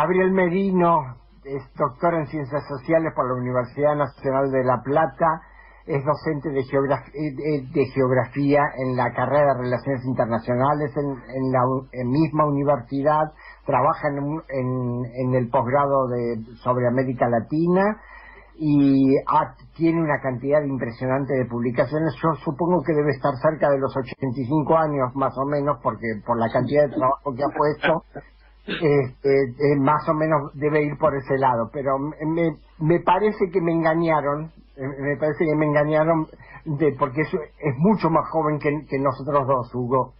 Gabriel Merino es doctor en Ciencias Sociales por la Universidad Nacional de La Plata, es docente de geografía en la carrera de Relaciones Internacionales en la misma universidad, trabaja en el posgrado sobre América Latina y tiene una cantidad impresionante de publicaciones. Yo supongo que debe estar cerca de los 85 años más o menos, porque por la cantidad de trabajo que ha puesto, más o menos debe ir por ese lado, pero me parece que me engañaron, porque es mucho más joven que nosotros dos, Hugo.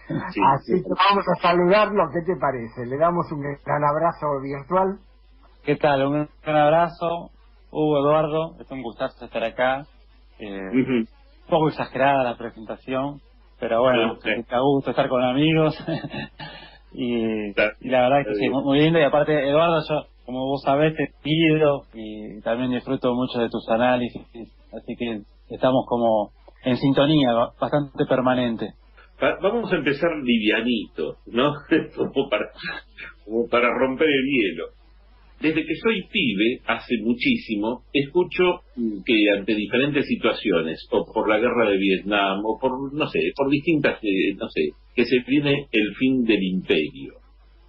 Sí, así que vamos a saludarlo. ¿Qué te parece? Le damos un gran abrazo virtual. ¿Qué tal? Un gran abrazo, Hugo, Eduardo. Es un gustazo estar acá. Un poco exagerada la presentación, pero bueno, me gusta estar con amigos. y la verdad que sí, muy lindo. Y aparte, Eduardo, yo, como vos sabés, te pido y también disfruto mucho de tus análisis, así que estamos como en sintonía bastante permanente. Vamos a empezar livianito, ¿no? como para romper el hielo. Desde que soy pibe, hace muchísimo, escucho que ante diferentes situaciones, o por la guerra de Vietnam, o por, no sé, por distintas, que se viene el fin del imperio.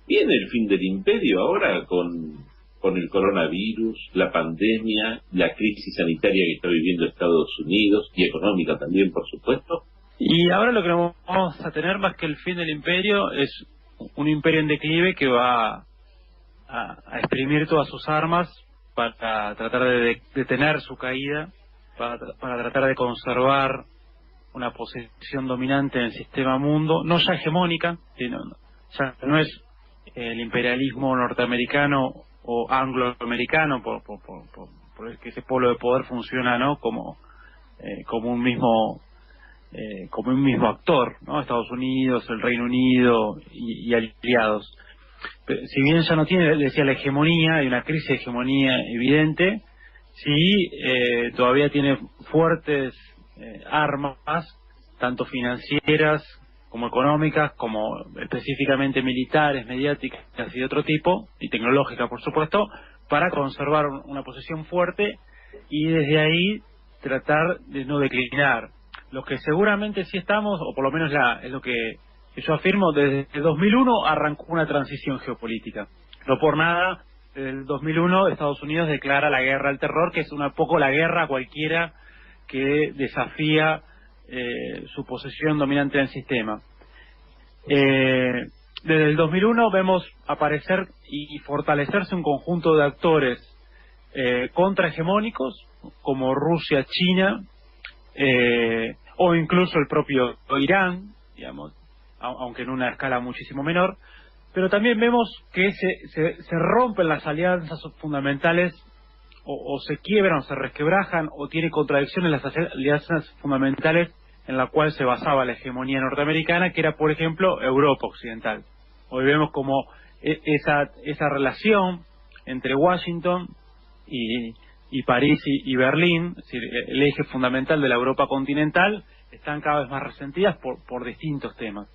¿Viene el fin del imperio ahora con el coronavirus, la pandemia, la crisis sanitaria que está viviendo Estados Unidos, y económica también, por supuesto? Y ahora lo que vamos a tener más que el fin del imperio es un imperio en declive que va a exprimir todas sus armas para tratar de detener su caída, para tratar de conservar una posición dominante en el sistema mundo, no ya hegemónica, sino ya no es el imperialismo norteamericano o angloamericano por el que ese polo de poder funciona, ¿no? como un mismo actor, ¿no? Estados Unidos, el Reino Unido y aliados. Pero, si bien ya no tiene, decía, la hegemonía, hay una crisis de hegemonía evidente, sí todavía tiene fuertes armas, tanto financieras como económicas, como específicamente militares, mediáticas y de otro tipo, y tecnológicas, por supuesto, para conservar una posición fuerte y desde ahí tratar de no declinar. Lo que seguramente sí estamos, o por lo menos es lo que yo afirmo, desde el 2001 arrancó una transición geopolítica. No por nada, desde el 2001 Estados Unidos declara la guerra al terror, que es un poco la guerra cualquiera que desafía su posición dominante en el sistema. Desde el 2001 vemos aparecer y fortalecerse un conjunto de actores contrahegemónicos, como Rusia, China, o incluso el propio Irán, digamos, aunque en una escala muchísimo menor, pero también vemos que se rompen las alianzas fundamentales, o se quiebran, o se resquebrajan, o tiene contradicciones las alianzas fundamentales en la cual se basaba la hegemonía norteamericana, que era, por ejemplo, Europa Occidental. Hoy vemos como esa relación entre Washington y París y Berlín, es decir, el eje fundamental de la Europa continental, están cada vez más resentidas por distintos temas.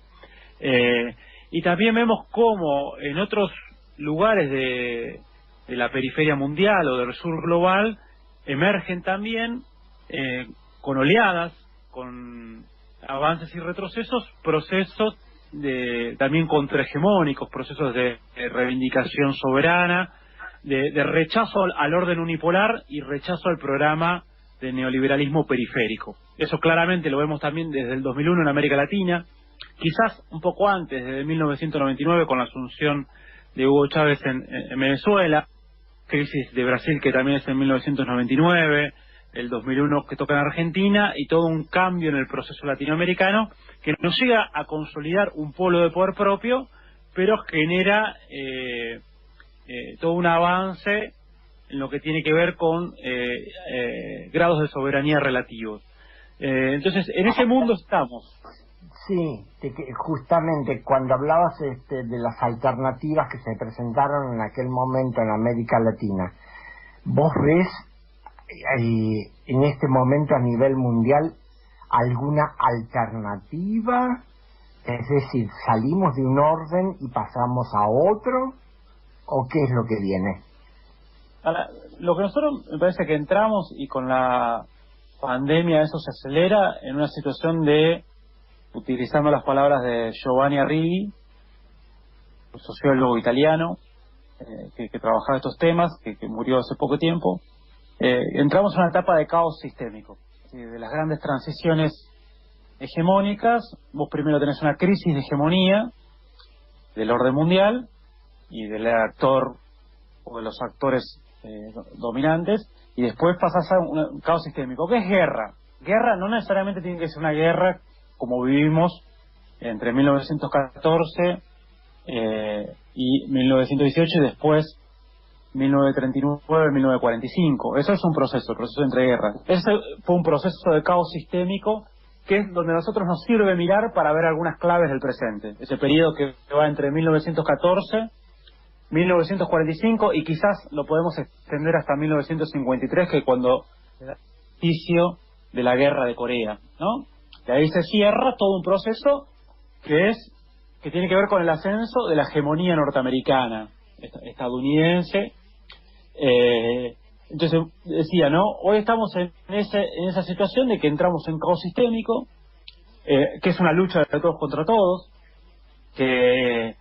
Y también vemos cómo en otros lugares de la periferia mundial o del sur global emergen también con oleadas, con avances y retrocesos, procesos también contrahegemónicos, procesos de reivindicación soberana, de rechazo al orden unipolar y rechazo al programa de neoliberalismo periférico. Eso claramente lo vemos también desde el 2001 en América Latina, quizás un poco antes, desde 1999 con la asunción de Hugo Chávez en Venezuela, crisis de Brasil que también es en 1999, el 2001 que toca en Argentina, y todo un cambio en el proceso latinoamericano que nos llega a consolidar un polo de poder propio, pero genera todo un avance en lo que tiene que ver con grados de soberanía relativos. Entonces, en ese mundo estamos. Sí, justamente cuando hablabas de las alternativas que se presentaron en aquel momento en América Latina, ¿vos ves en este momento a nivel mundial alguna alternativa? Es decir, ¿salimos de un orden y pasamos a otro? o qué es lo que viene? Ahora, lo que nosotros me parece que entramos, y con la pandemia eso se acelera, en una situación de, utilizando las palabras de Giovanni Arrighi, un sociólogo italiano que trabajaba estos temas, que murió hace poco tiempo, entramos en una etapa de caos sistémico, de las grandes transiciones hegemónicas. Vos primero tenés una crisis de hegemonía del orden mundial y del actor o de los actores dominantes, y después pasás a un caos sistémico. ¿Qué es guerra? Guerra no necesariamente tiene que ser una guerra como vivimos entre 1914 y 1918 y después 1939-1945. Eso es un proceso, el proceso de entreguerras. Ese fue un proceso de caos sistémico, que es donde a nosotros nos sirve mirar para ver algunas claves del presente. Ese periodo que va entre 1914, 1945, y quizás lo podemos extender hasta 1953, que es cuando el inicio de la guerra de Corea, ¿no? Y ahí se cierra todo un proceso que tiene que ver con el ascenso de la hegemonía norteamericana, estadounidense. Entonces decía, ¿no? Hoy estamos en esa situación de que entramos en caos sistémico, que es una lucha de todos contra todos, que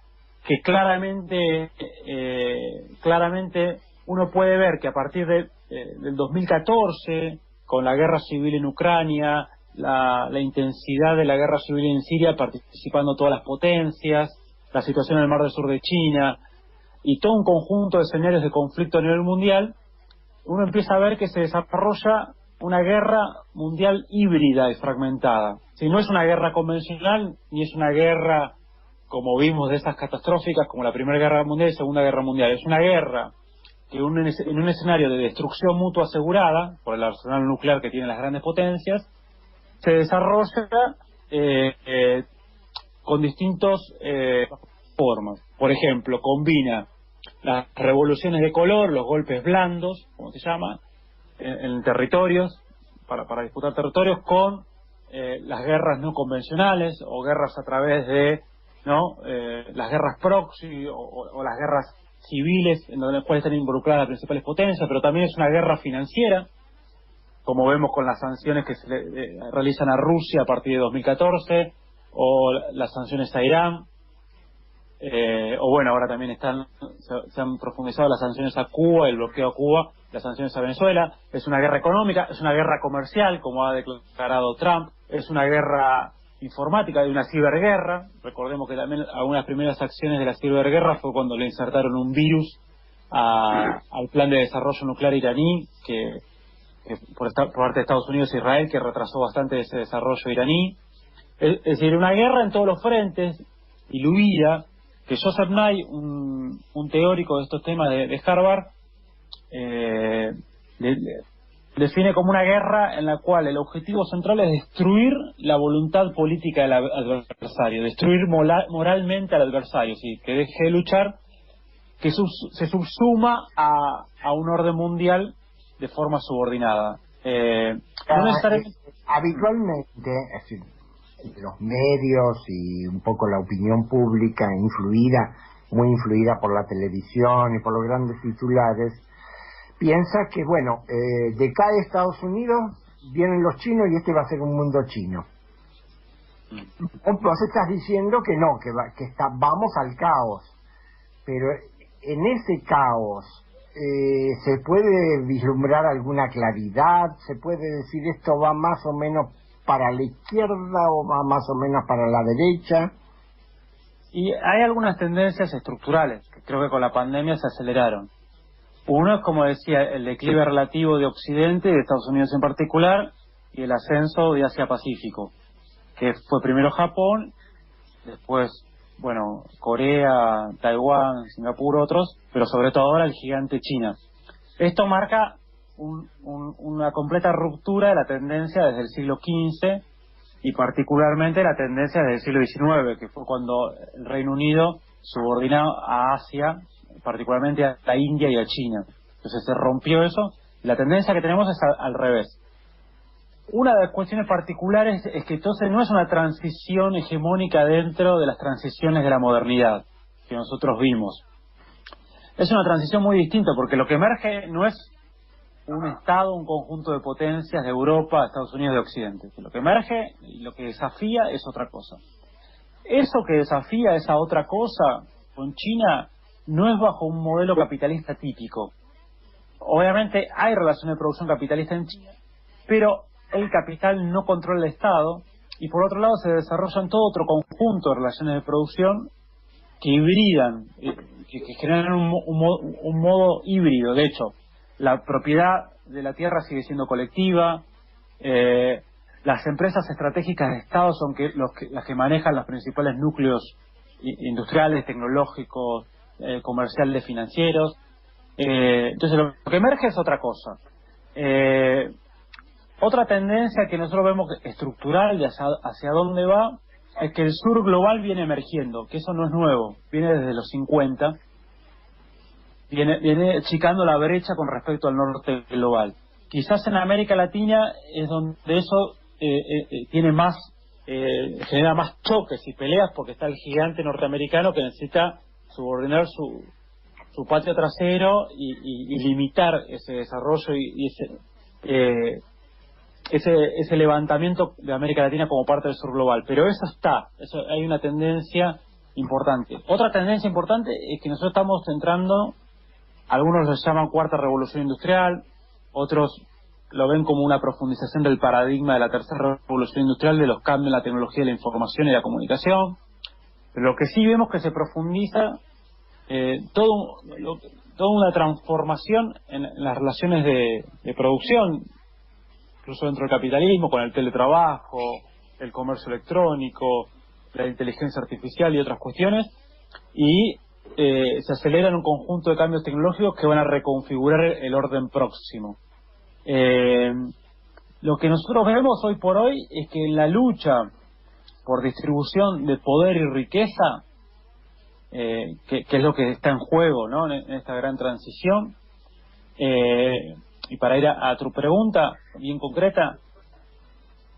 claramente uno puede ver que a partir del 2014, con la guerra civil en Ucrania, la intensidad de la guerra civil en Siria, participando todas las potencias, la situación en el Mar del Sur de China, y todo un conjunto de escenarios de conflicto a nivel mundial, uno empieza a ver que se desarrolla una guerra mundial híbrida y fragmentada. Si no es una guerra convencional, ni es una guerra como vimos de esas catastróficas como la Primera Guerra Mundial y Segunda Guerra Mundial. Es una guerra que en un escenario de destrucción mutua asegurada por el arsenal nuclear que tienen las grandes potencias, se desarrolla con distintas formas. Por ejemplo, combina las revoluciones de color, los golpes blandos, como se llama, en territorios, para disputar territorios, con las guerras no convencionales o guerras a través de las guerras proxy o las guerras civiles, en donde pueden estar involucradas las principales potencias, pero también es una guerra financiera, como vemos con las sanciones que se realizan a Rusia a partir de 2014, o las sanciones a Irán, o bueno, ahora también se han profundizado las sanciones a Cuba, el bloqueo a Cuba, las sanciones a Venezuela. Es una guerra económica, es una guerra comercial, como ha declarado Trump, es una guerra informática, de una ciberguerra. Recordemos que también algunas primeras acciones de la ciberguerra fue cuando le insertaron un virus al plan de desarrollo nuclear iraní, que por parte de Estados Unidos e Israel, que retrasó bastante ese desarrollo iraní. Es decir, una guerra en todos los frentes, diluida, que Joseph Nye, un teórico de estos temas de Harvard, define como una guerra en la cual el objetivo central es destruir la voluntad política del adversario, destruir moralmente al adversario, ¿sí? Que deje de luchar, que se subsuma a un orden mundial de forma subordinada. No necesariamente... Habitualmente, es decir, los medios y un poco la opinión pública muy influida por la televisión y por los grandes titulares, piensa que, bueno, decae Estados Unidos, vienen los chinos y este va a ser un mundo chino. Vos estás diciendo que no, vamos al caos, pero en ese caos se puede vislumbrar alguna claridad, se puede decir esto va más o menos para la izquierda o va más o menos para la derecha. Y hay algunas tendencias estructurales que creo que con la pandemia se aceleraron. Uno es, como decía, el declive relativo de Occidente y de Estados Unidos en particular, y el ascenso de Asia-Pacífico, que fue primero Japón, después, bueno, Corea, Taiwán, Singapur, otros, pero sobre todo ahora el gigante China. Esto marca una completa ruptura de la tendencia desde el siglo XV y particularmente la tendencia desde el siglo XIX, que fue cuando el Reino Unido subordinó a Asia, particularmente a la India y a China. Entonces se rompió eso, y la tendencia que tenemos es al revés. Una de las cuestiones particulares es que entonces no es una transición hegemónica dentro de las transiciones de la modernidad que nosotros vimos. Es una transición muy distinta, porque lo que emerge no es un Estado, un conjunto de potencias de Europa, Estados Unidos de Occidente. Lo que emerge y lo que desafía es otra cosa. Eso que desafía esa otra cosa con China no es bajo un modelo capitalista típico. Obviamente hay relaciones de producción capitalista en China, pero el capital no controla el Estado, y por otro lado se desarrollan todo otro conjunto de relaciones de producción que hibridan, que generan un modo híbrido. De hecho, la propiedad de la tierra sigue siendo colectiva, las empresas estratégicas de Estado son las que manejan los principales núcleos industriales, tecnológicos, comerciales, financieros. Entonces lo que emerge es otra cosa. Otra tendencia que nosotros vemos estructural y hacia dónde va es que el sur global viene emergiendo, que eso no es nuevo, viene desde los 50, viene achicando la brecha con respecto al norte global. Quizás en América Latina es donde eso tiene más, genera más choques y peleas, porque está el gigante norteamericano que necesita subordinar su patio trasero y limitar ese desarrollo y ese levantamiento de América Latina como parte del sur global. Pero hay una tendencia importante. Otra tendencia importante es que nosotros estamos entrando, algunos lo llaman cuarta revolución industrial, otros lo ven como una profundización del paradigma de la tercera revolución industrial, de los cambios en la tecnología de la información y la comunicación. Pero lo que sí vemos que se profundiza toda una transformación en las relaciones de producción, incluso dentro del capitalismo, con el teletrabajo, el comercio electrónico, la inteligencia artificial y otras cuestiones, y se aceleran un conjunto de cambios tecnológicos que van a reconfigurar el orden próximo. Lo que nosotros vemos hoy por hoy es que en la lucha por distribución de poder y riqueza, que es lo que está en juego, ¿no?, en esta gran transición, y para ir a tu pregunta bien concreta,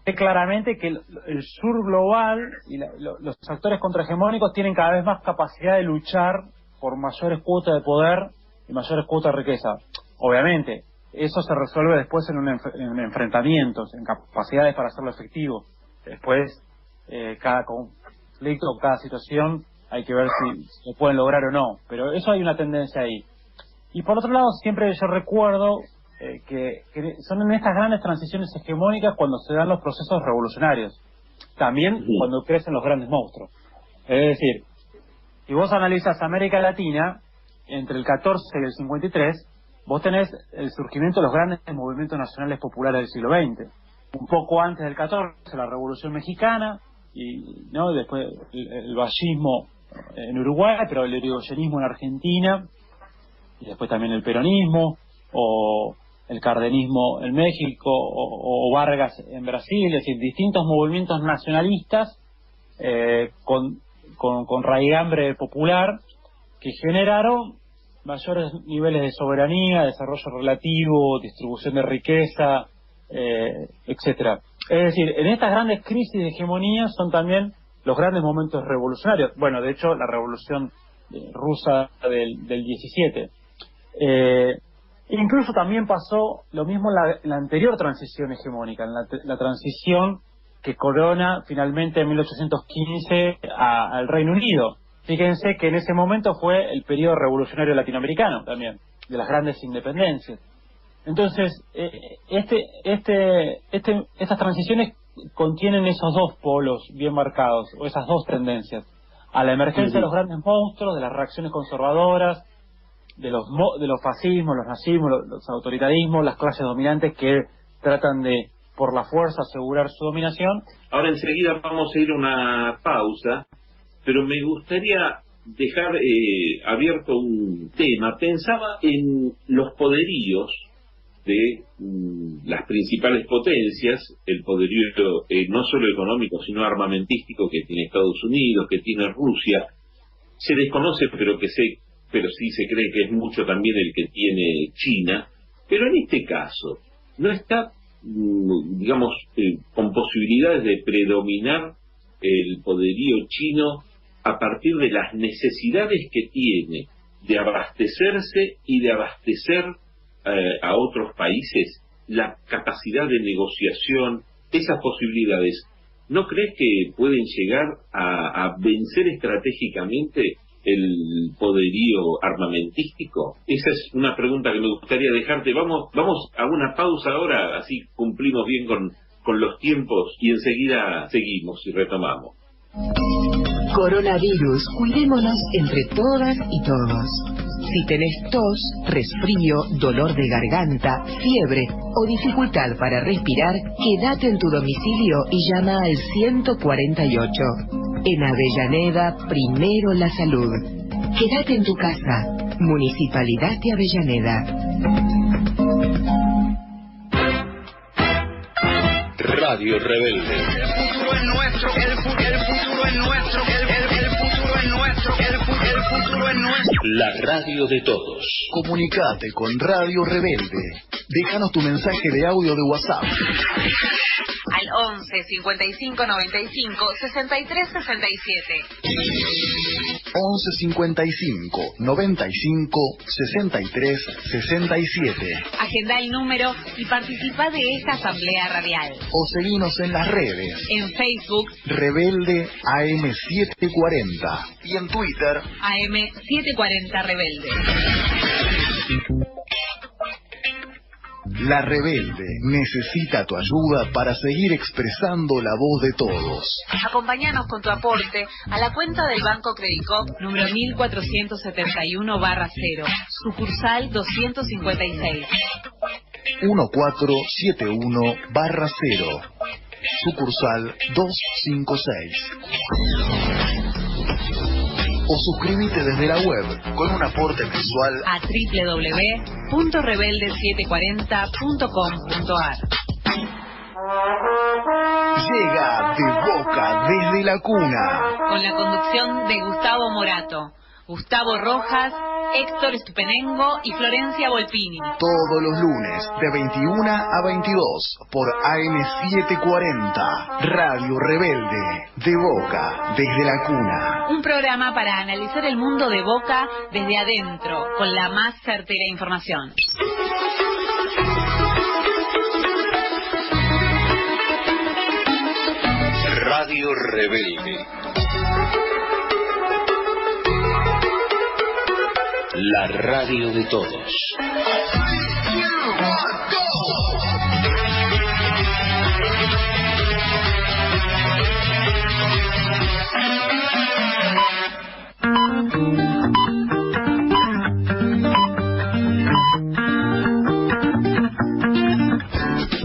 ve claramente que el sur global y los actores contrahegemónicos tienen cada vez más capacidad de luchar por mayores cuotas de poder y mayores cuotas de riqueza. Obviamente, eso se resuelve después en enfrentamientos, en capacidades para hacerlo efectivo. Después, cada conflicto, cada situación, hay que ver si se pueden lograr o no. Pero eso hay una tendencia ahí. Y por otro lado, siempre yo recuerdo que son en estas grandes transiciones hegemónicas cuando se dan los procesos revolucionarios. También cuando crecen los grandes monstruos. Es decir, si vos analizas América Latina, entre el 14 y el 53, vos tenés el surgimiento de los grandes movimientos nacionales populares del siglo XX. Un poco antes del 14, la Revolución Mexicana, y no después el vallismo en Uruguay, pero el irigoyenismo en Argentina, y después también el peronismo, o el cardenismo en México, o Vargas en Brasil. Es decir, distintos movimientos nacionalistas con raigambre popular que generaron mayores niveles de soberanía, desarrollo relativo, distribución de riqueza, etcétera. Es decir, en estas grandes crisis de hegemonía son también los grandes momentos revolucionarios. Bueno, de hecho, la revolución rusa del 17. Incluso también pasó lo mismo en la anterior transición hegemónica, en la transición que corona finalmente en 1815 al Reino Unido. Fíjense que en ese momento fue el periodo revolucionario latinoamericano también, de las grandes independencias. Entonces, estas transiciones contienen esos dos polos bien marcados, o esas dos tendencias: a la emergencia de los grandes monstruos, de las reacciones conservadoras, de los fascismos, los nazismos, los autoritarismos, las clases dominantes que tratan de, por la fuerza, asegurar su dominación. Ahora enseguida vamos a ir a una pausa, pero me gustaría dejar abierto un tema. Pensaba en los poderíos de las principales potencias, el poderío no solo económico, sino armamentístico que tiene Estados Unidos, que tiene Rusia. Se desconoce, pero sí se cree que es mucho también el que tiene China. Pero en este caso, ¿no está, digamos, con posibilidades de predominar el poderío chino a partir de las necesidades que tiene de abastecerse y de abastecer a otros países, la capacidad de negociación, esas posibilidades, ¿no crees que pueden llegar a vencer estratégicamente el poderío armamentístico? Esa es una pregunta que me gustaría dejarte. Vamos a una pausa ahora, así cumplimos bien con los tiempos y enseguida seguimos y retomamos. Coronavirus, cuidémonos entre todas y todos. Si tenés tos, resfrío, dolor de garganta, fiebre o dificultad para respirar, quédate en tu domicilio y llama al 148. En Avellaneda, primero la salud. Quédate en tu casa. Municipalidad de Avellaneda. Radio Rebelde. El futuro es nuestro, el futuro es nuestro, el futuro es nuestro, el futuro es nuestro. La radio de todos. Comunicate con Radio Rebelde. Déjanos tu mensaje de audio de WhatsApp. Al 11 55 95 63 67. 11 55 95 63 67. Agenda el número y participa de esta asamblea radial. O seguinos en las redes. En Facebook, Rebelde AM740. Y en Twitter, AM740 Rebelde. La Rebelde necesita tu ayuda para seguir expresando la voz de todos. Acompáñanos con tu aporte a la cuenta del Banco Credicop número 1471/0, sucursal 256. 1471/0, sucursal 256. O suscríbete desde la web con un aporte mensual a www.rebelde740.com.ar. Llega De Boca desde la cuna. Con la conducción de Gustavo Morato, Gustavo Rojas, Héctor Estupenengo y Florencia Volpini. Todos los lunes de 21 a 22 por AM740. Radio Rebelde. De Boca desde la cuna. Un programa para analizar el mundo de Boca desde adentro, con la más certera información. Radio Rebelde. La radio de todos.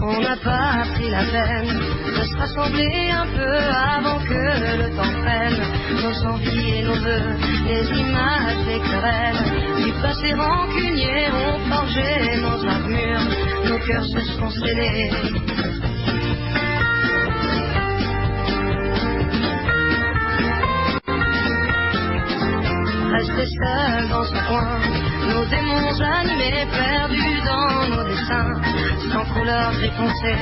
On n'a pas pris la peine de se rassembler un peu avant que le temps prenne nos envies et nos vœux, les images des querelles du passé rancunier ont forgé nos armures, nos cœurs se sont scellés. Restés seuls dans ce coin, nos démons animés, perdus dans nos dessins, sans couleur gris foncé,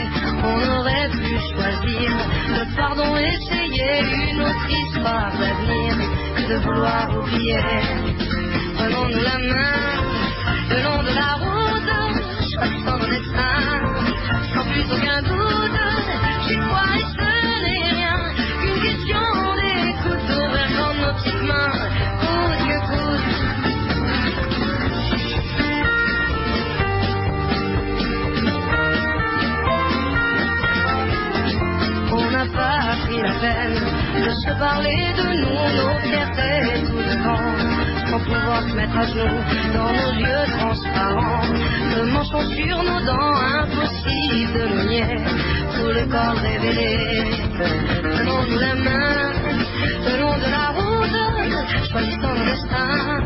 on aurait pu choisir le pardon, essayer une autre histoire d'avenir que de vouloir oublier. Prenons-nous la main le long de la route, choisissant nos destins, sans plus aucun doute. J'y crois et ce n'est rien qu'une question d'écoute, ouvrir dans nos petites mains. On n'a pas pris la peine de se parler de nous, nos fiertés tout devant, sans pouvoir se mettre à genoux dans nos yeux transparents. Le mensonge sur nos dents, impossible de le nier, tout le corps révélé. Prenons-nous la main le long de la route, choisissant nos destins,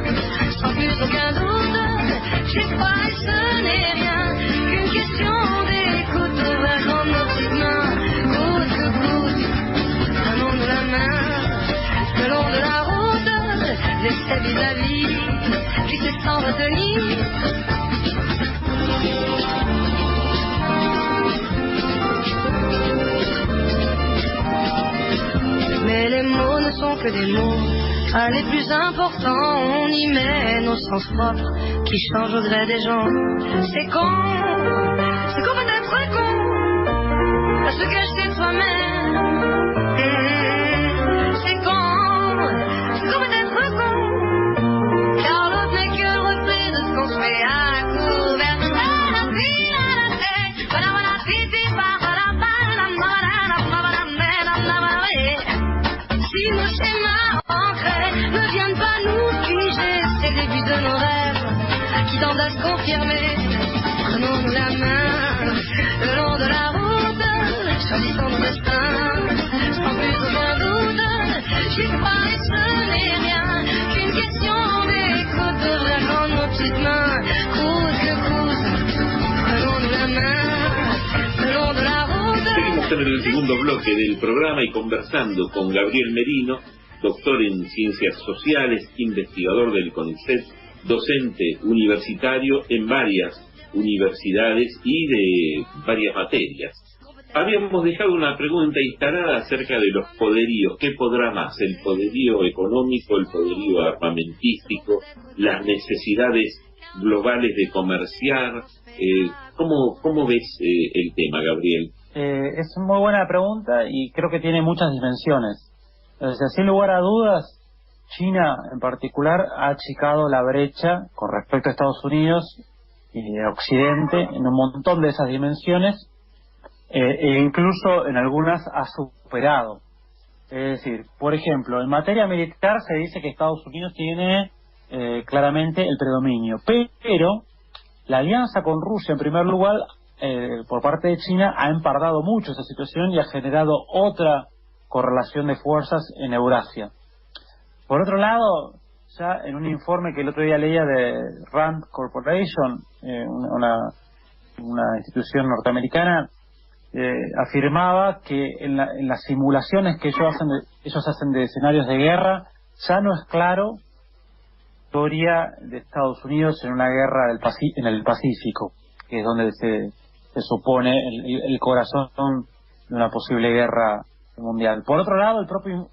sans plus aucun doute. J'y crois et ce n'est rien qu'une question d'écoute, ouvert dans nos petites mains, goutte que goutte. Prenons-nous la main le long de la route, laissez vivre la vie, glisser sans retenir. Mais les mots ne sont que des mots, Pas les plus importants, on y met nos sens propres qui changent au gré des gens. C'est con peut-être con, à se cacher soi-même. C'est con peut-être con, car l'autre n'est que le reflet de ce qu'on se fait à la couverte. Si nos schémas ancrés ne viennent pas nous figer, c'est le début de nos rêves qui tendent à se confirmer. Prenons-nous la main le long de la route, choisissons nos destins sans plus aucun doute. J'y crois et ce n'est rien qu'une question d'écoute. Devrait rendre nos petites mains coûte que coûte. Prenons-nous la main le long de la route. Seguimos en el segundo bloque del programa y conversando con Gabriel Merino, doctor en Ciencias Sociales, investigador del CONICET, docente universitario en varias universidades y de varias materias. Habíamos dejado una pregunta instalada acerca de los poderíos. ¿Qué podrá más? ¿El poderío económico, el poderío armamentístico, las necesidades globales de comerciar? ¿Cómo ves el tema, Gabriel? Es muy buena pregunta y creo que tiene muchas dimensiones. Sin lugar a dudas, China en particular ha achicado la brecha con respecto a Estados Unidos y Occidente en un montón de esas dimensiones, e incluso en algunas ha superado. Es decir, por ejemplo, en materia militar se dice que Estados Unidos tiene claramente el predominio, pero la alianza con Rusia, en primer lugar, por parte de China, ha empardado mucho esa situación y ha generado otra correlación de fuerzas en Eurasia. Por otro lado, ya en un informe que el otro día leía de Rand Corporation, una institución norteamericana, afirmaba que en las simulaciones que ellos hacen de escenarios de guerra, ya no es claro la historia de Estados Unidos en una guerra en el Pacífico, que es donde se supone el corazón de una posible guerra mundial. Por otro lado, el propio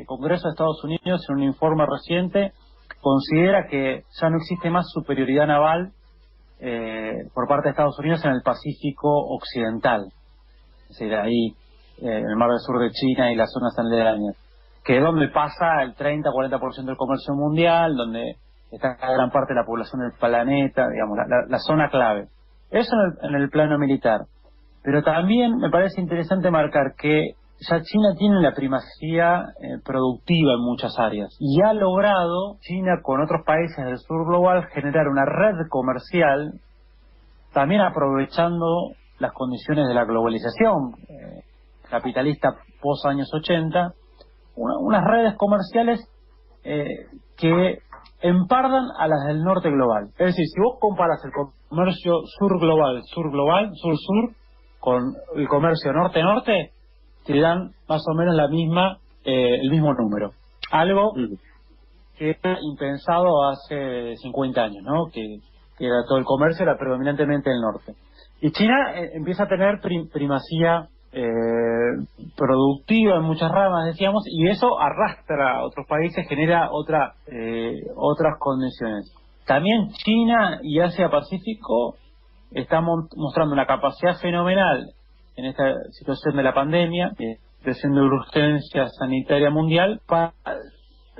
Congreso de Estados Unidos, en un informe reciente, considera que ya no existe más superioridad naval por parte de Estados Unidos en el Pacífico Occidental, es decir, ahí en el Mar del Sur de China y las zonas aledañas, que es donde pasa el 30-40% del comercio mundial, donde está gran parte de la población del planeta, digamos, la zona clave. Eso en el plano militar. Pero también me parece interesante marcar que ya China tiene la primacía productiva en muchas áreas y ha logrado, China con otros países del sur global, generar una red comercial, también aprovechando las condiciones de la globalización capitalista post años 80, unas redes comerciales que empardan a las del norte global. Es decir, si vos comparas el comercio sur-global, sur-sur, con el comercio norte-norte, te dan más o menos el mismo número. Algo que era impensado hace 50 años, ¿no? Que era todo el comercio era predominantemente del norte. Y China empieza a tener primacía productiva en muchas ramas, decíamos, y eso arrastra a otros países, genera otras condiciones. También China y Asia-Pacífico están mostrando una capacidad fenomenal en esta situación de la pandemia, situación de urgencia sanitaria mundial, para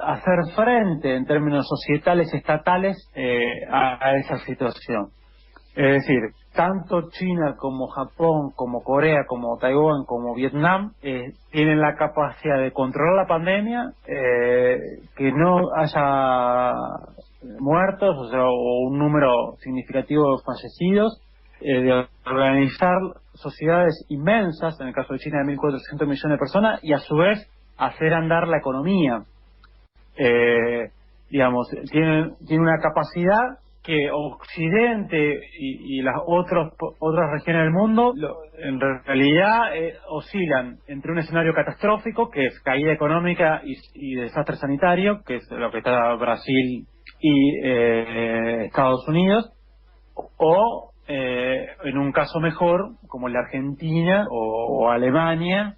hacer frente en términos societales, estatales, a esa situación. Es decir, tanto China como Japón, como Corea, como Taiwán, como Vietnam, tienen la capacidad de controlar la pandemia, que no haya muertos, o un número significativo de fallecidos, de organizar sociedades inmensas, en el caso de China de 1.400 millones de personas, y a su vez hacer andar la economía. Digamos, tiene una capacidad que Occidente y las otras regiones del mundo en realidad oscilan entre un escenario catastrófico, que es caída económica y desastre sanitario, que es lo que está Brasil y Estados Unidos, o en un caso mejor, como la Argentina o Alemania,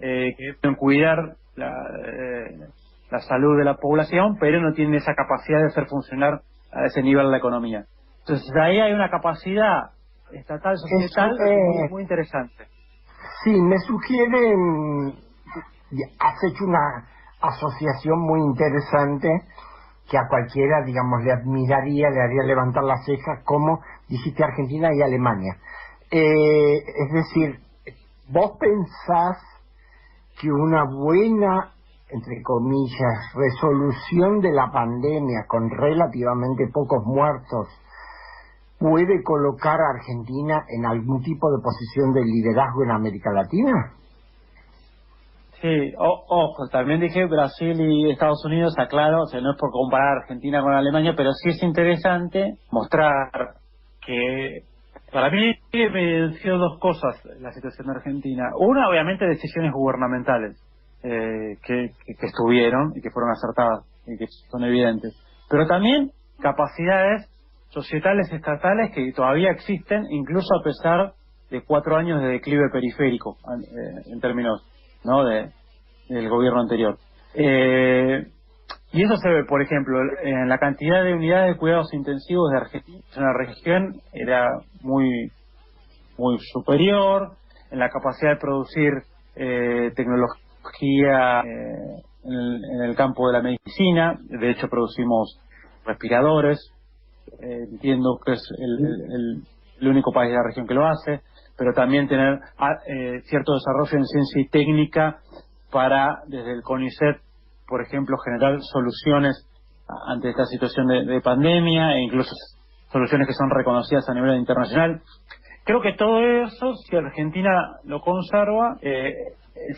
que pueden cuidar la salud de la población, pero no tienen esa capacidad de hacer funcionar a ese nivel la economía. Entonces ahí hay una capacidad estatal, societal, muy interesante. Sí, me sugieren, has hecho una asociación muy interesante que a cualquiera, digamos, le admiraría, le haría levantar las cejas, como dijiste Argentina y Alemania. Es decir, ¿vos pensás que una buena, entre comillas, resolución de la pandemia con relativamente pocos muertos puede colocar a Argentina en algún tipo de posición de liderazgo en América Latina? Sí, ojo, también dije Brasil y Estados Unidos, aclaro, o sea, no es por comparar Argentina con Alemania, pero sí es interesante mostrar que para mí me evidenció dos cosas la situación de Argentina. Una, obviamente, decisiones gubernamentales que estuvieron y que fueron acertadas y que son evidentes, pero también capacidades societales estatales que todavía existen, incluso a pesar de 4 años de declive periférico en términos, ¿no?, del gobierno anterior. Y eso se ve, por ejemplo, en la cantidad de unidades de cuidados intensivos de Argentina. En la región era muy superior, en la capacidad de producir tecnología en el campo de la medicina. De hecho, producimos respiradores. Entiendo que es el único país de la región que lo hace, pero también tener cierto desarrollo en ciencia y técnica para, desde el CONICET, por ejemplo, generar soluciones ante esta situación de pandemia, e incluso soluciones que son reconocidas a nivel internacional. Creo que todo eso, si Argentina lo conserva,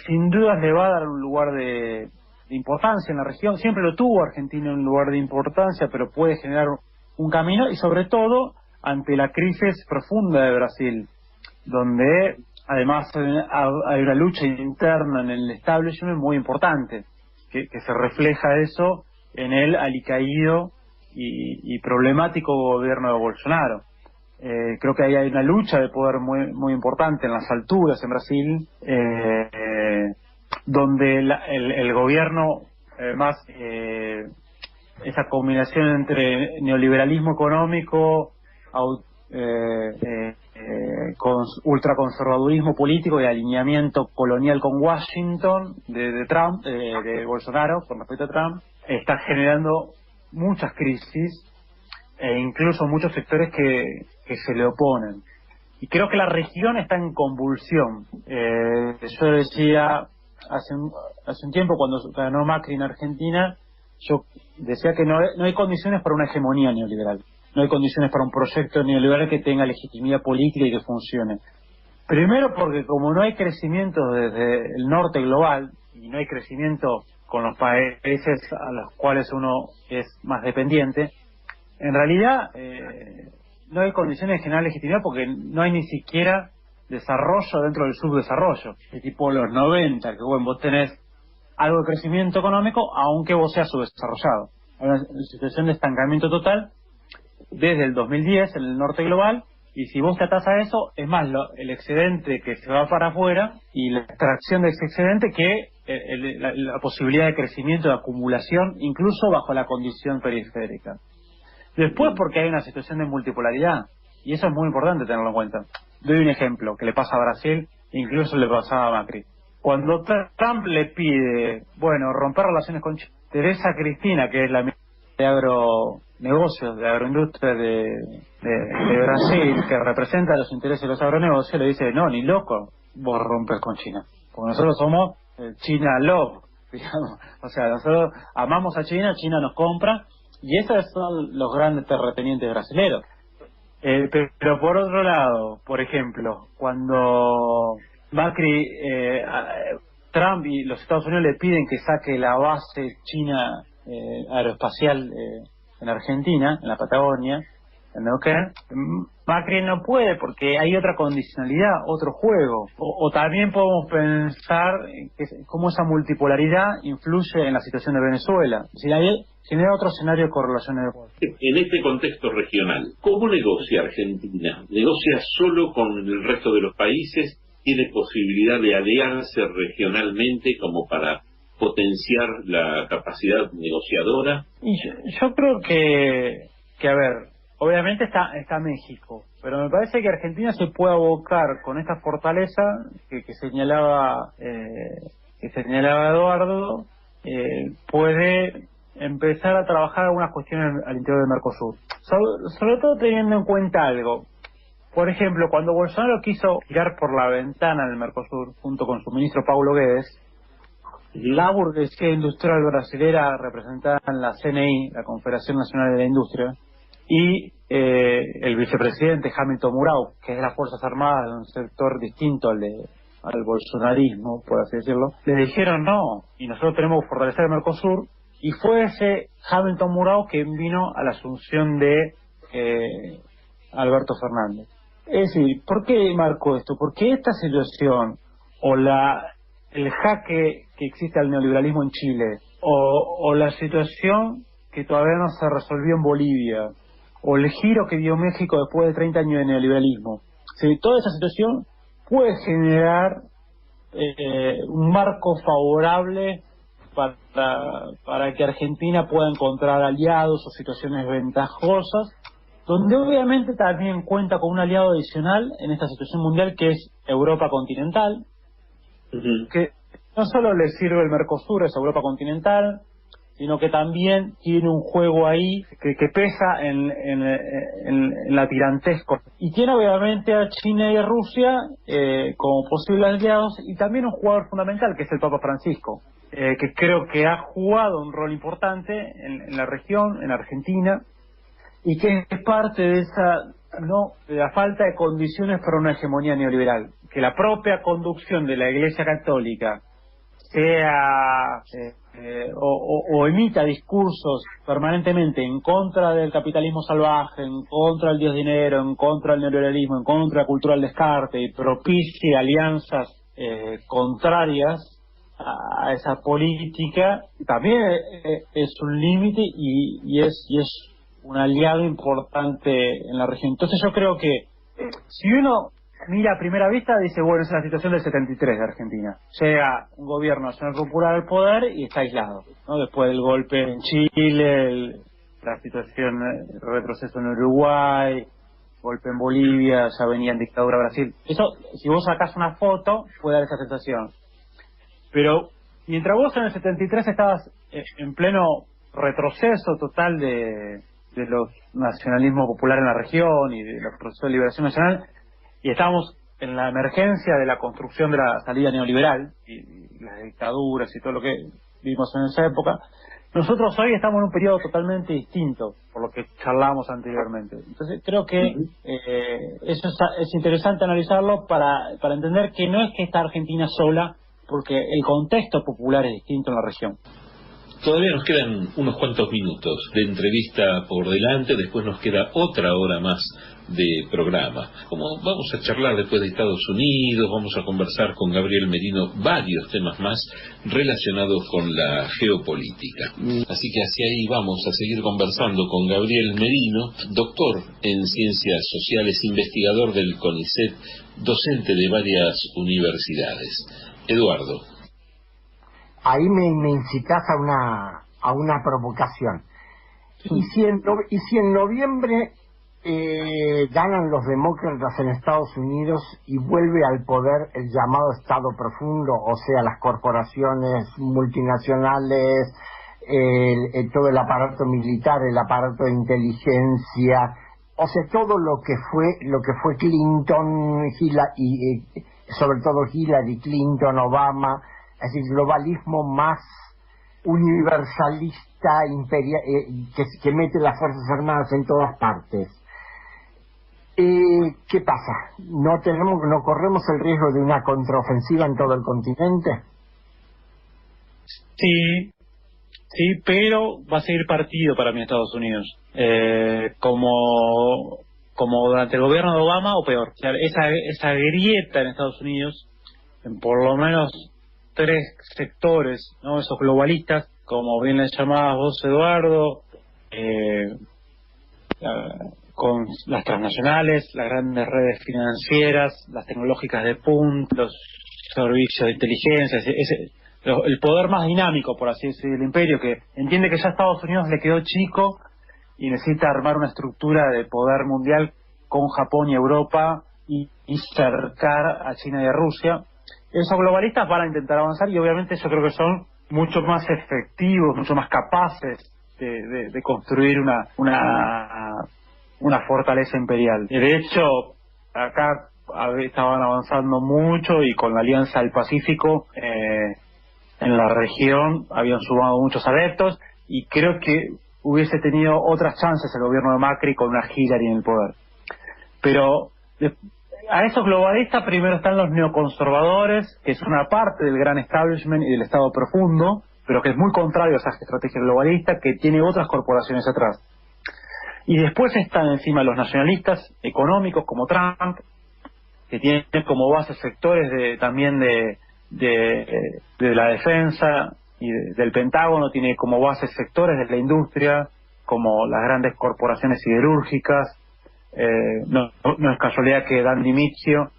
sin dudas le va a dar un lugar de importancia en la región. Siempre lo tuvo Argentina un lugar de importancia, pero puede generar un camino, y sobre todo ante la crisis profunda de Brasil, donde además hay una lucha interna en el establishment muy importante, que se refleja eso en el alicaído y problemático gobierno de Bolsonaro. Creo que ahí hay una lucha de poder muy importante en las alturas en Brasil, donde el gobierno más esa combinación entre neoliberalismo económico, con ultraconservadurismo político y alineamiento colonial con Washington de Trump, de Bolsonaro con respecto a Trump, está generando muchas crisis e incluso muchos sectores que se le oponen. Y creo que la región está en convulsión. Yo decía hace un tiempo, cuando ganó Macri en Argentina, yo decía que no hay condiciones para una hegemonía neoliberal. No hay condiciones para un proyecto neoliberal que tenga legitimidad política y que funcione. Primero porque como no hay crecimiento desde el norte global, y no hay crecimiento con los países a los cuales uno es más dependiente, en realidad no hay condiciones de generar legitimidad, porque no hay ni siquiera desarrollo dentro del subdesarrollo. Es tipo los 90, que bueno, vos tenés algo de crecimiento económico, aunque vos seas subdesarrollado. Hay una situación de estancamiento total desde el 2010 en el norte global, y si vos te atás a eso, es más el excedente que se va para afuera y la extracción de ese excedente que la posibilidad de crecimiento, de acumulación, incluso bajo la condición periférica. Después, porque hay una situación de multipolaridad, y eso es muy importante tenerlo en cuenta. Doy un ejemplo que le pasa a Brasil, incluso le pasaba a Macri. Cuando Trump le pide, romper relaciones con China, Teresa Cristina, que es la ministra de agronegocios, de agroindustria de Brasil, que representa los intereses de los agronegocios, le dice, no, ni loco, vos rompes con China. Porque nosotros somos China Love, digamos. O sea, nosotros amamos a China, China nos compra, y esos son los grandes terratenientes brasileños. Pero por otro lado, por ejemplo, cuando Macri, Trump y los Estados Unidos le piden que saque la base china aeroespacial en Argentina, en la Patagonia, en Neuquén, Macri no puede porque hay otra condicionalidad, otro juego. O también podemos pensar cómo esa multipolaridad influye en la situación de Venezuela. Si genera otro escenario de correlación de fuerzas. En este contexto regional, ¿cómo negocia Argentina? ¿Negocia solo con el resto de los países? ¿Tiene posibilidad de aliarse regionalmente como para potenciar la capacidad negociadora? Y yo creo que a ver, obviamente está México, pero me parece que Argentina se puede abocar con esta fortaleza que señalaba Eduardo, puede empezar a trabajar algunas cuestiones al interior del Mercosur, sobre todo teniendo en cuenta algo. Por ejemplo, cuando Bolsonaro quiso tirar por la ventana del Mercosur junto con su ministro Paulo Guedes, la burguesía industrial brasilera representada en la CNI, la Confederación Nacional de la Industria, y el vicepresidente Hamilton Mourão, que es de las Fuerzas Armadas de un sector distinto al bolsonarismo, por así decirlo, le dijeron no, y nosotros tenemos que fortalecer el Mercosur, y fue ese Hamilton Mourão quien vino a la asunción de Alberto Fernández. Es decir, ¿por qué marco esto? Porque esta situación, o el jaque que existe al neoliberalismo en Chile, o la situación que todavía no se resolvió en Bolivia, o el giro que dio México después de 30 años de neoliberalismo, ¿sí? Toda esa situación puede generar un marco favorable para que Argentina pueda encontrar aliados o situaciones ventajosas, donde obviamente también cuenta con un aliado adicional en esta situación mundial, que es Europa continental, que no solo le sirve el Mercosur, es Europa continental, sino que también tiene un juego ahí que pesa en la tirantesco. Y tiene obviamente a China y a Rusia como posibles aliados, y también un jugador fundamental, que es el Papa Francisco, que creo que ha jugado un rol importante en la región, en Argentina, y que es parte de de la falta de condiciones para una hegemonía neoliberal. Que la propia conducción de la Iglesia Católica sea o emita discursos permanentemente en contra del capitalismo salvaje, en contra del dios dinero, en contra del neoliberalismo, en contra de la cultura del descarte, y propicie alianzas contrarias a esa política, también es un límite y es un aliado importante en la región. Entonces yo creo que si uno mira a primera vista, dice, bueno, esa es la situación del 73 de Argentina. Llega un gobierno nacional popular al poder y está aislado, ¿no? Después del golpe en Chile, la situación, el retroceso en Uruguay, golpe en Bolivia, ya venía en dictadura Brasil. Eso, si vos sacás una foto, puede dar esa sensación. Pero mientras vos en el 73 estabas en pleno retroceso total de los nacionalismos populares en la región y de los procesos de liberación nacional, y estábamos en la emergencia de la construcción de la salida neoliberal y las dictaduras y todo lo que vimos en esa época, nosotros hoy estamos en un periodo totalmente distinto por lo que charlábamos anteriormente. Entonces creo que eso es interesante analizarlo para entender que no es que está Argentina sola, porque el contexto popular es distinto en la región. Todavía nos quedan unos cuantos minutos de entrevista por delante, después nos queda otra hora más de programa. Como vamos a charlar después de Estados Unidos, vamos a conversar con Gabriel Merino varios temas más relacionados con la geopolítica. Así que hacia ahí vamos a seguir conversando con Gabriel Merino, doctor en Ciencias Sociales, investigador del CONICET, docente de varias universidades. Eduardo. Ahí me incitas a una provocación. Y si en noviembre ganan los demócratas en Estados Unidos y vuelve al poder el llamado Estado profundo, o sea, las corporaciones multinacionales, todo el aparato militar, el aparato de inteligencia, o sea, todo lo que fue Clinton, y sobre todo Hillary Clinton, Obama, es decir, globalismo más universalista, que mete las Fuerzas Armadas en todas partes. ¿Qué pasa? ¿No corremos el riesgo de una contraofensiva en todo el continente? Sí, pero va a seguir partido para mí Estados Unidos. Como durante el gobierno de Obama o peor. O sea, esa grieta en Estados Unidos, en por lo menos 3 sectores, ¿no? Esos globalistas, como bien les llamabas vos, Eduardo, con las transnacionales, las grandes redes financieras, las tecnológicas de punta, los servicios de inteligencia, el poder más dinámico, por así decir, del imperio, que entiende que ya Estados Unidos le quedó chico y necesita armar una estructura de poder mundial con Japón y Europa y cercar a China y a Rusia. Esos globalistas van a intentar avanzar y obviamente yo creo que son mucho más efectivos, mucho más capaces de construir una fortaleza imperial. De hecho, acá estaban avanzando mucho y con la Alianza del Pacífico en la región habían sumado muchos adeptos y creo que hubiese tenido otras chances el gobierno de Macri con una Hillary en el poder. Pero a esos globalistas primero están los neoconservadores, que es una parte del gran establishment y del Estado profundo, pero que es muy contrario a esa estrategia globalista, que tiene otras corporaciones atrás. Y después están encima los nacionalistas económicos como Trump, que tienen como base sectores también de la defensa y del Pentágono, tiene como base sectores de la industria, como las grandes corporaciones siderúrgicas. No es casualidad que Dan DiMiccio,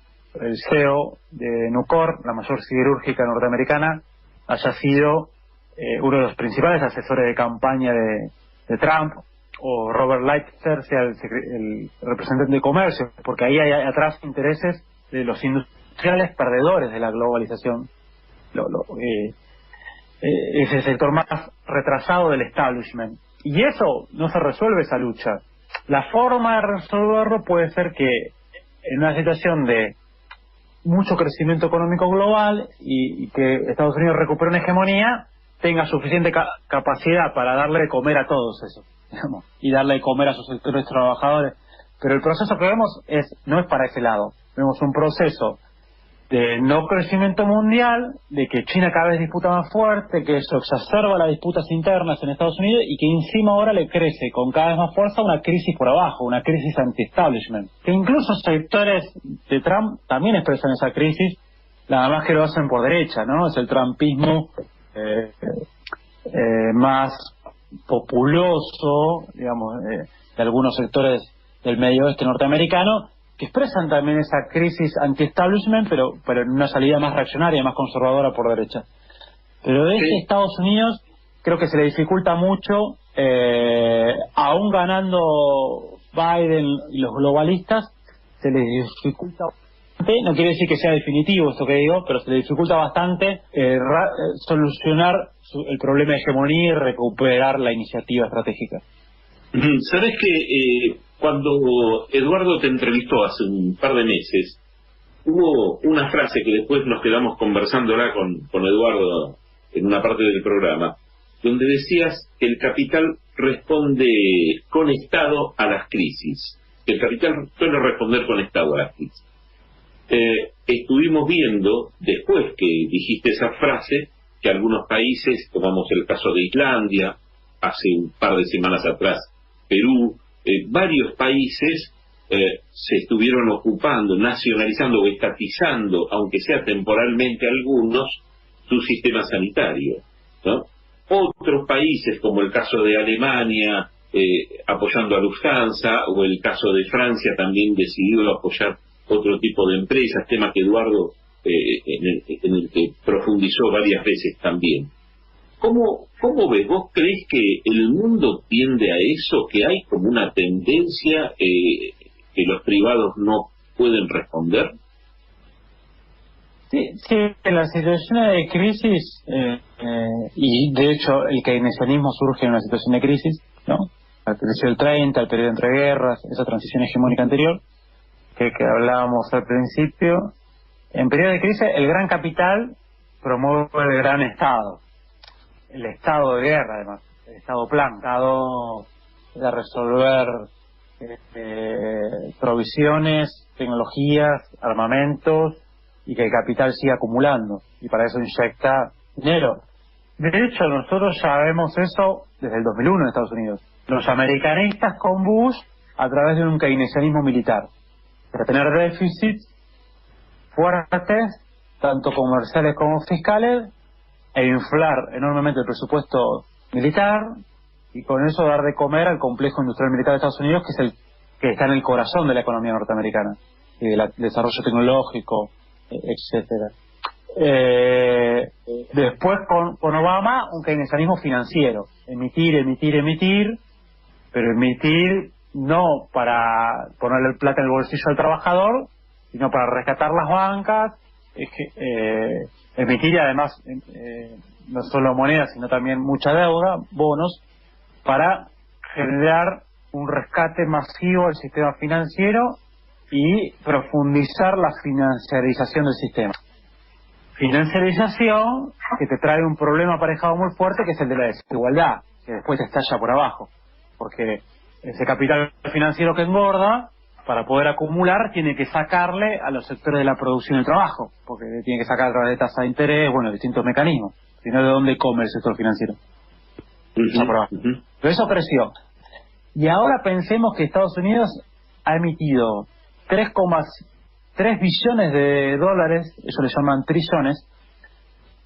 el CEO de Nucor, la mayor siderúrgica norteamericana, haya sido uno de los principales asesores de campaña de Trump, o Robert Lighthizer sea el representante de comercio, porque ahí hay atrás intereses de los industriales perdedores de la globalización. Es el sector más retrasado del establishment. Y eso no se resuelve, esa lucha. La forma de resolverlo puede ser que en una situación de mucho crecimiento económico global y que Estados Unidos recupere una hegemonía, tenga suficiente capacidad para darle de comer a todos eso, digamos, y darle de comer a sus sectores trabajadores. Pero el proceso que vemos no es para ese lado. Vemos un proceso de no crecimiento mundial, de que China cada vez disputa más fuerte, que eso exacerba las disputas internas en Estados Unidos y que encima ahora le crece con cada vez más fuerza una crisis por abajo, una crisis anti-establishment. Que incluso sectores de Trump también expresan esa crisis, nada más que lo hacen por derecha, ¿no? Es el trumpismo más populoso, digamos, de algunos sectores del medio oeste norteamericano, que expresan también esa crisis anti-establishment, pero en una salida más reaccionaria, más conservadora por derecha. Pero desde Estados Unidos creo que se le dificulta mucho, aún ganando Biden y los globalistas, se les dificulta bastante, no quiere decir que sea definitivo esto que digo, pero se le dificulta bastante solucionar el problema de hegemonía y recuperar la iniciativa estratégica. ¿Sabes que cuando Eduardo te entrevistó hace un par de meses, hubo una frase que después nos quedamos conversando ahora con Eduardo en una parte del programa, donde decías que el capital responde con Estado a las crisis, que el capital suele responder con Estado a las crisis. Estuvimos viendo, después que dijiste esa frase, que algunos países, tomamos el caso de Islandia, hace un par de semanas atrás, Perú, varios países se estuvieron ocupando, nacionalizando o estatizando, aunque sea temporalmente algunos, su sistema sanitario, ¿no? Otros países, como el caso de Alemania, apoyando a Lufthansa, o el caso de Francia, también decidió apoyar otro tipo de empresas, tema que Eduardo en el que profundizó varias veces también. ¿Cómo ves? ¿Vos crees que el mundo tiende a eso, que hay como una tendencia que los privados no pueden responder? Sí, en las situaciones de crisis, y de hecho el keynesianismo surge en una situación de crisis, ¿no? La crisis del 30, el periodo entre guerras, esa transición hegemónica anterior, que hablábamos al principio. En periodo de crisis, el gran capital promueve el gran Estado. El estado de guerra, además, el estado plan, estado de resolver provisiones, tecnologías, armamentos, y que el capital siga acumulando, y para eso inyecta dinero. De hecho, nosotros ya vemos eso desde el 2001 en Estados Unidos. Los americanistas con Bush, a través de un keynesianismo militar, para tener déficits fuertes, tanto comerciales como fiscales, e inflar enormemente el presupuesto militar y con eso dar de comer al complejo industrial militar de Estados Unidos, que es el que está en el corazón de la economía norteamericana y del desarrollo tecnológico, etcétera. Después con Obama, un keynesianismo financiero. Emitir, pero emitir no para ponerle plata en el bolsillo al trabajador, sino para rescatar las bancas, emitir y además no solo monedas, sino también mucha deuda, bonos, para generar un rescate masivo del sistema financiero y profundizar la financiarización del sistema. Financiarización que te trae un problema aparejado muy fuerte, que es el de la desigualdad, que después estalla por abajo, porque ese capital financiero que engorda, para poder acumular, tiene que sacarle a los sectores de la producción y el trabajo, porque tiene que sacar a través de tasa de interés, bueno, distintos mecanismos, sino de dónde come el sector financiero. Por abajo. Pero eso creció. Y ahora pensemos que Estados Unidos ha emitido 3,3 billones de dólares, eso le llaman trillones,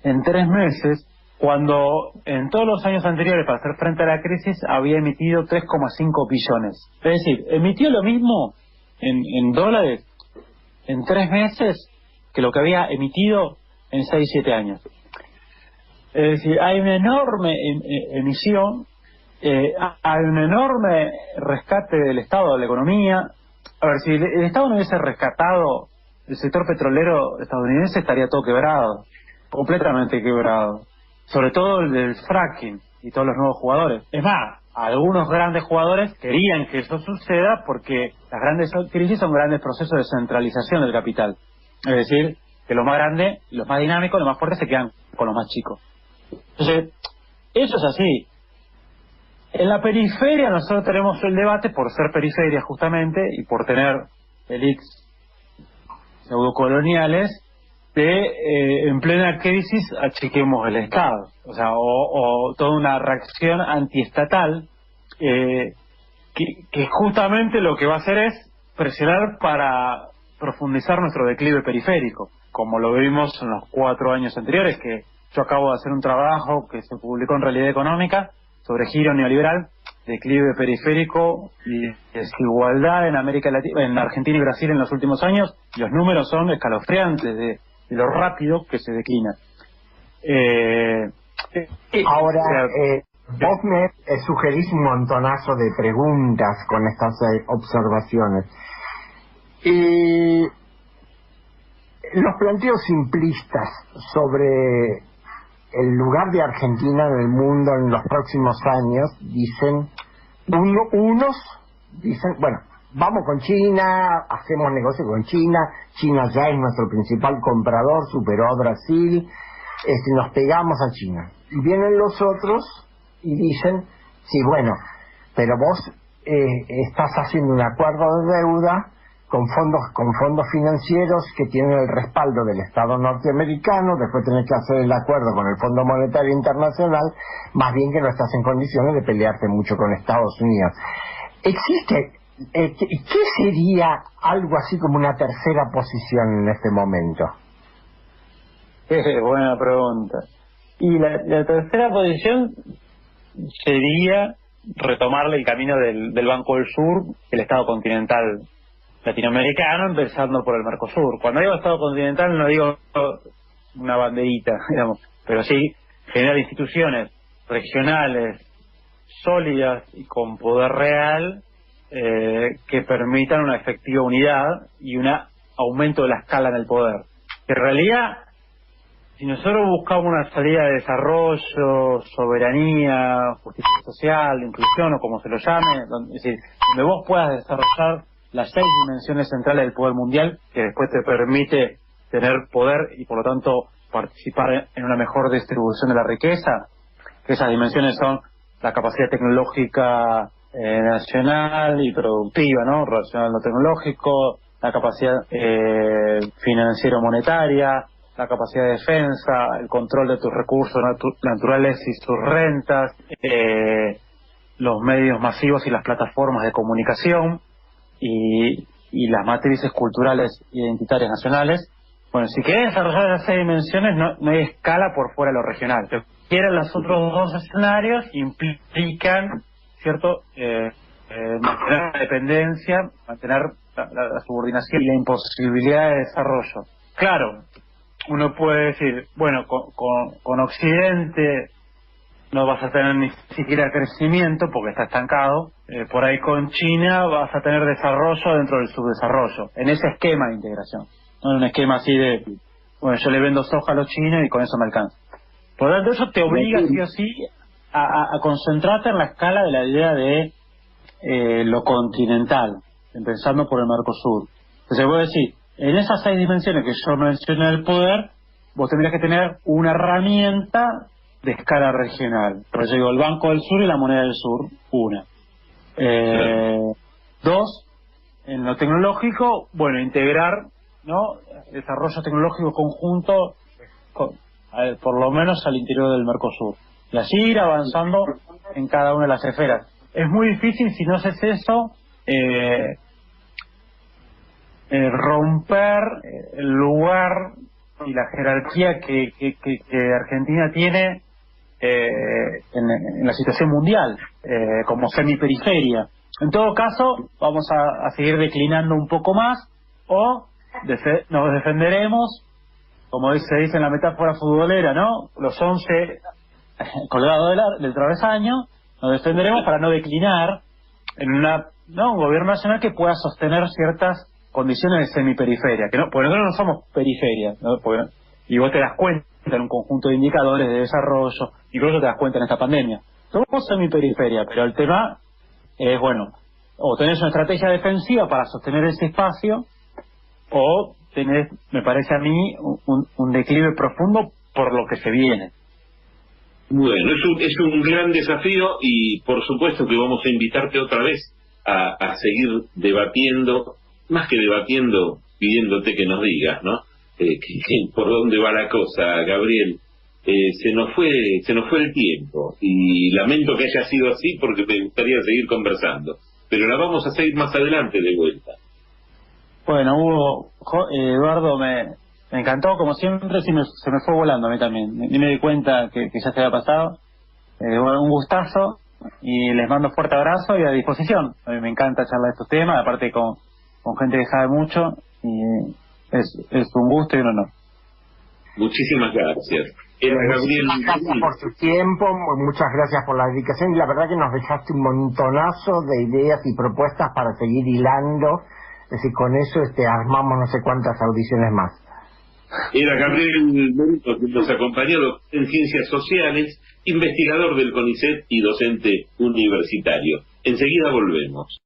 en 3 meses, cuando en todos los años anteriores, para hacer frente a la crisis, había emitido 3,5 billones. Es decir, emitió lo mismo en dólares en 3 meses que lo que había emitido en 6-7 años. Es decir, hay una enorme emisión, hay un enorme rescate del Estado, de la economía. A ver, si el Estado no hubiese rescatado el sector petrolero estadounidense, estaría todo quebrado, completamente quebrado. Sobre todo el del fracking y todos los nuevos jugadores. Es más, algunos grandes jugadores querían que eso suceda porque las grandes crisis son grandes procesos de centralización del capital. Es decir, que los más grandes, los más dinámicos, los más fuertes se quedan con los más chicos. Entonces, eso es así. En la periferia nosotros tenemos el debate, por ser periferia justamente, y por tener elites pseudocoloniales, de en plena crisis achiquemos el Estado, o sea, o toda una reacción antiestatal que justamente lo que va a hacer es presionar para profundizar nuestro declive periférico, como lo vimos en los 4 años anteriores, que yo acabo de hacer un trabajo que se publicó en Realidad Económica sobre giro neoliberal, declive periférico y desigualdad en América Latina, en Argentina y Brasil en los últimos años. Los números son escalofriantes de lo rápido que se declina. Ahora, vos me sugerís un montonazo de preguntas con estas observaciones. Los planteos simplistas sobre el lugar de Argentina en el mundo en los próximos años dicen, unos dicen, bueno, vamos con China, hacemos negocio con China, China ya es nuestro principal comprador, superó a Brasil, nos pegamos a China. Y vienen los otros y dicen, sí, bueno, pero vos estás haciendo un acuerdo de deuda con fondos financieros que tienen el respaldo del Estado norteamericano, después tenés que hacer el acuerdo con el Fondo Monetario Internacional, más bien que no estás en condiciones de pelearte mucho con Estados Unidos. ¿Existe qué sería algo así como una tercera posición en este momento? Buena pregunta. Y la tercera posición sería retomarle el camino del Banco del Sur, el Estado continental latinoamericano, empezando por el Mercosur. Cuando digo Estado continental no digo una banderita, digamos, pero sí generar instituciones regionales sólidas y con poder real que permitan una efectiva unidad y un aumento de la escala en el poder. En realidad, si nosotros buscamos una salida de desarrollo, soberanía, justicia social, inclusión o como se lo llame, es decir, donde vos puedas desarrollar las 6 dimensiones centrales del poder mundial, que después te permite tener poder y por lo tanto participar en una mejor distribución de la riqueza, que esas dimensiones son la capacidad tecnológica nacional y productiva, ¿no? Relacionada a lo tecnológico, la capacidad financiero-monetaria, la capacidad de defensa, el control de tus recursos naturales y sus rentas, los medios masivos y las plataformas de comunicación y las matrices culturales identitarias nacionales. Bueno, si querés desarrollar esas 6 dimensiones, no hay escala por fuera de lo regional. Lo que quieren los otros 2 escenarios implican, ¿cierto?, mantener la dependencia, mantener la subordinación y la imposibilidad de desarrollo. Claro, uno puede decir, bueno, con Occidente no vas a tener ni siquiera crecimiento porque está estancado. Por ahí con China vas a tener desarrollo dentro del subdesarrollo, en ese esquema de integración. No en un esquema así de, bueno, yo le vendo soja a los chinos y con eso me alcanza. Por lo tanto, eso te obliga sí o sí a concentrarte en la escala de la idea de lo continental, empezando por el Mercosur. Entonces voy a decir, en esas 6 dimensiones que yo mencioné del poder, vos tendrías que tener una herramienta de escala regional. Por eso digo, el Banco del Sur y la moneda del Sur, una. 2, en lo tecnológico, bueno, integrar, ¿no?, desarrollo tecnológico conjunto, por lo menos al interior del Mercosur. Y así ir avanzando en cada una de las esferas. Es muy difícil, si no haces eso, romper el lugar y la jerarquía que Argentina tiene en la situación mundial, como semiperiferia. En todo caso, vamos a seguir declinando un poco más, o nos defenderemos, como se dice en la metáfora futbolera, ¿no?, los 11 colgados del travesaño, nos defenderemos para no declinar en un gobierno nacional que pueda sostener ciertas condiciones de semiperiferia, que no, porque nosotros no somos periferia, ¿no? Y vos te das cuenta en un conjunto de indicadores de desarrollo, incluso te das cuenta en esta pandemia. Somos semiperiferia, pero el tema es, bueno, o tenés una estrategia defensiva para sostener ese espacio, o tenés, me parece a mí, un declive profundo por lo que se viene. Bueno, es un gran desafío, y por supuesto que vamos a invitarte otra vez a seguir debatiendo, más que debatiendo, pidiéndote que nos digas, ¿no? Por dónde va la cosa, Gabriel. Se nos fue el tiempo, y lamento que haya sido así porque me gustaría seguir conversando, pero la vamos a seguir más adelante de vuelta. Bueno, Eduardo, me encantó, como siempre. Se me fue volando a mí también, ni me di cuenta que ya se había pasado. Bueno, un gustazo, y les mando un fuerte abrazo y a disposición. A mí me encanta charlar de estos temas, aparte con gente que sabe mucho, y es un gusto y un honor. Muchísimas gracias. Muchas gracias por tu tiempo, muchas gracias por la dedicación, y la verdad que nos dejaste un montonazo de ideas y propuestas para seguir hilando. Es decir, con eso armamos no sé cuántas audiciones más. Era Gabriel Merito, que nos acompañó en Ciencias Sociales, investigador del CONICET y docente universitario. Enseguida volvemos.